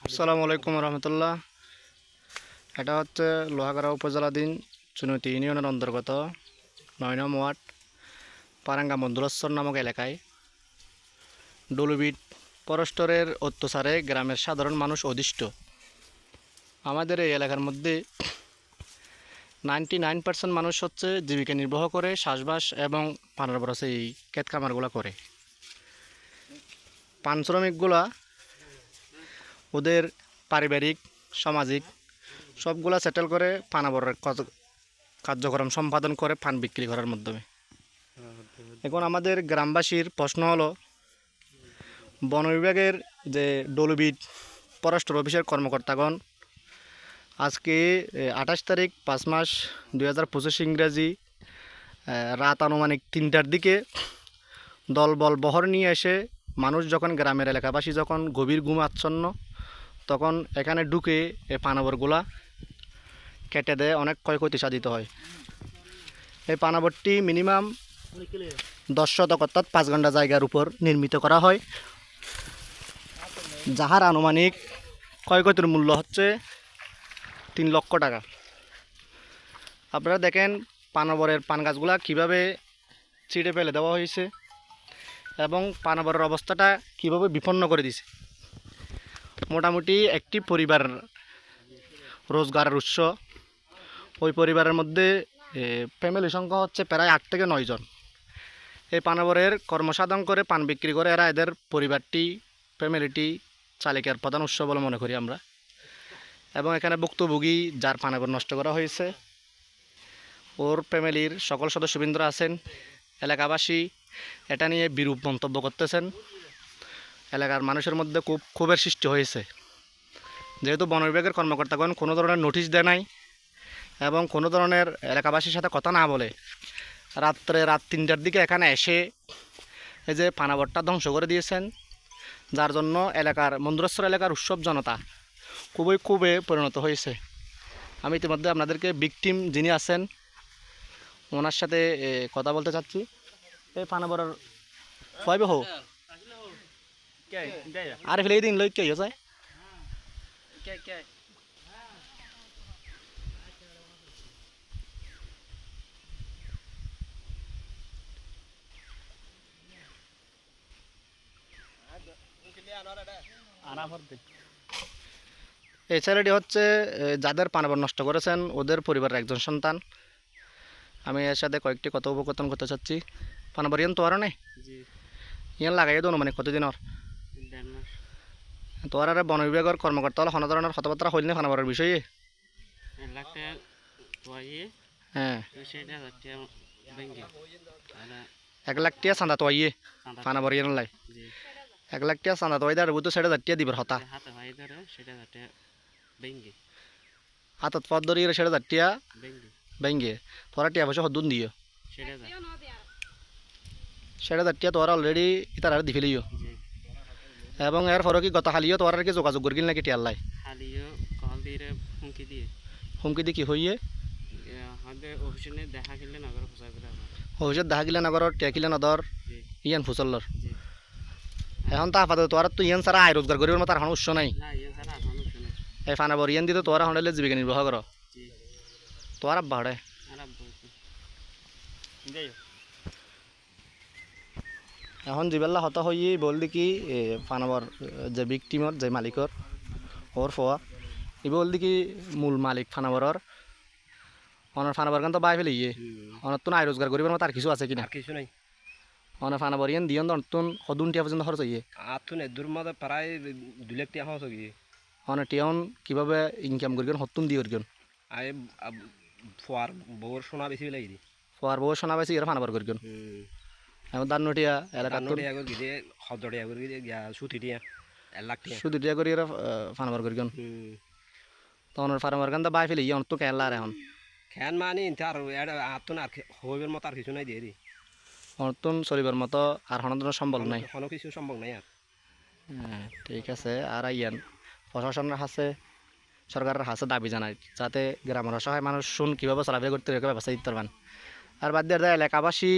আসসালামু আলাইকুম রহমতুল্লাহ। এটা হচ্ছে লোহাগাড়া উপজেলাধীন চুনতি ইউনিয়নের অন্তর্গত ৯ নং ওয়ার্ড পারাঙ্গা মন্দুলেশ্বর নামক এলাকায় ডলুবিট পরস্পরের অত্যাচারে গ্রামের সাধারণ মানুষ অধিষ্ঠ। আমাদের এই এলাকার মধ্যে 99% মানুষ হচ্ছে জীবিকা নির্বাহ করে চাষবাস এবং পানার বরসে এই ক্ষেত খামারগুলো করে। পান শ্রমিকগুলা ওদের পারিবারিক সামাজিক সবগুলা সেটেল করে পানাবরের কার্যক্রম সম্পাদন করে পান বিক্রি করার মাধ্যমে। এখন আমাদের গ্রামবাসীর প্রশ্ন হলো, বন বিভাগের যে ডলুবিট ফরেস্ট অফিসের কর্মকর্তাগণ আজকে 28 তারিখ 5 মাস 2025 ইংরাজি রাত আনুমানিক 3টার দিকে দলবল বহর নিয়ে এসে মানুষ যখন গ্রামের এলাকাবাসী যখন গভীর ঘুম আচ্ছন্ন তখন এখানে ঢুকে এই পানাবরগুলা কেটে দেয়, অনেক ক্ষয়ক্ষতি সাধিত হয়। এই পানাবরটি মিনিমাম 10 শতক অর্থাৎ 5 ঘন্টা জায়গার উপর নির্মিত করা হয়, যাহার আনুমানিক ক্ষয়ক্ষতির মূল্য হচ্ছে 3 লক্ষ টাকা। আপনারা দেখেন পানাবরের পান গাছগুলা কীভাবে ছিঁড়ে ফেলে দেওয়া হয়েছে এবং পানাবরের অবস্থাটা কীভাবে বিপন্ন করে দিছে। মোটামুটি একটি পরিবার রোজগারের উৎস, ওই পরিবারের মধ্যে ফ্যামিলি সংখ্যা হচ্ছে প্রায় 8 থেকে 9 জন। এই পানাবরের কর্মসাধন করে পান বিক্রি করে এরা এদের পরিবারটি ফ্যামিলিটি চালিকার প্রধান উৎস বলে মনে করি আমরা। এবং এখানে ভুক্তভোগী যার পানাবর নষ্ট করা হয়েছে ওর ফ্যামিলির সকল সদস্যবৃন্দ আছেন। এলাকাবাসী এটা নিয়ে বিরূপ মন্তব্য করতেছেন। এলাকার মানুষের মধ্যে ক্ষোভের সৃষ্টি হয়েছে, যেহেতু বন বিভাগের কর্মকর্তাগণ কোনো ধরনের নোটিশ দেয় নাই এবং কোনো ধরনের এলাকাবাসীর সাথে কথা না বলে রাত 3টার দিকে এখানে এসে এই যে পানাবরটা ধ্বংস করে দিয়েছেন, যার জন্য এলাকার মন্দুলেশ্বর এলাকার উৎসব জনতা খুবই ক্ষোভে পরিণত হয়েছে। আমি ইতিমধ্যে আপনাদেরকে ভিকটিম যিনি আছেন ওনার সাথে কথা বলতে চাচ্ছি। এই পানাবরের কয়বে হো আর ফেলে দিন লই কে যায় এই ছেলেটি হচ্ছে যাদের পানাবর নষ্ট করেছেন ওদের পরিবারের একজন সন্তান। আমি এর সাথে কয়েকটি কথোপকথন করতে চাচ্ছি। পানাবর ইয়ান তোয়ার নেই ইয়ান লাগাই দোনো মানে কতদিন ওর তোয়ার আর বন বিভাগের কর্মকর্তা হল কোনো ধরনের কথাবার্তা হইল না পানাবরের বিষয়ে। হ্যাঁ 1 লাখ টিয়া চাঁদা তোয়াইয়ে পানাবর ইয়ান লাই 1 লাখ টিয়া চাঁদা তোয়াই দেয় বুঝতে 6,000 টিয়া দিবার হতা হাতত পথ ধরি 6,000 টিয়া ব্যাঙ্গে তোরা টিয়া পয়সা হদ্দুন দিও 6,000 টিয়া তোরা অলরেডি ইতার আর দি ফেলিও এবং এর ফরক কি গত হালিও তোর আর কি যোগাযোগ করিল নাকি টিয়ার লাই হুমকি দি কি হইয়ে অফিসে দেখা গিলে নগর টিয়া কিলে নদর ইয়ান ফুসল্লর এখন তা আপাতত তোর তো ইয়ান সারা আয় রোজগার করিবার মতো আর কোনো উৎস নাই। এই পানাবর ইয়ান দিতে তোরা হলে জীবিকা নির্বাহ কর তোর আব্বা হড়ে এখন যিবেলা হতা হইয়ে বলদি কি পানাবর যে ভিকটিমর যে মালিকর ওর ফোয়া ই বলদি কি মূল মালিক পানাবরর অনার পানাবর গান তো বাই ফেলে ইয়ে অনার তো আয় রোজগার করিবার মতো আর কিছু আছে কিনা কিছু নাই অনার পানাবর ইয়ান দিয়ন তুন সদুন টিয়া পর্যন্ত খরচ হইয়ে আতুন এদুর মধ্যে প্রায় 2 লাখ টাকা খরচ হয়ে অনার টিয়ন কিভাবে ইনকাম করিগন হতুন দিয়ে করিগন আয় ফোয়ার বউর সোনা বেশি লাগি দি ফোয়ার বউ শোনা পাইছি এরা পানাবর করিগন এমন দান নটিয়া এলাকার কান্নড়ি আগর গিয়ে হজড়ি আগর গিয়ে গিয়া সুতি দিয়া 1 লাখ টাকা শুধু টিয়া করি এরা পানাবর করিগন তখন ফার্মার গান তো বাই ফেলে ইয়ে তো কেলা আর এখন খেন মানে ইনতে আর আতুন আর হইবের মতো আর কিছু নাই দিয়ে দি অনতুন চলিবার মতো আর হনতন সম্বল নাই, কোনো কিছু সম্ভব নাই আর। হ্যাঁ ঠিক আছে। আর ইয়ান প্রশাসনের কাছে সরকারের কাছে দাবি জানাই যাতে গ্রামের অসহায় মানুষ শুন কীভাবে চলাফেরা করতে ব্যবস্থা দিতে পারবেন। আর বাদ দিয়ে এলাকাবাসী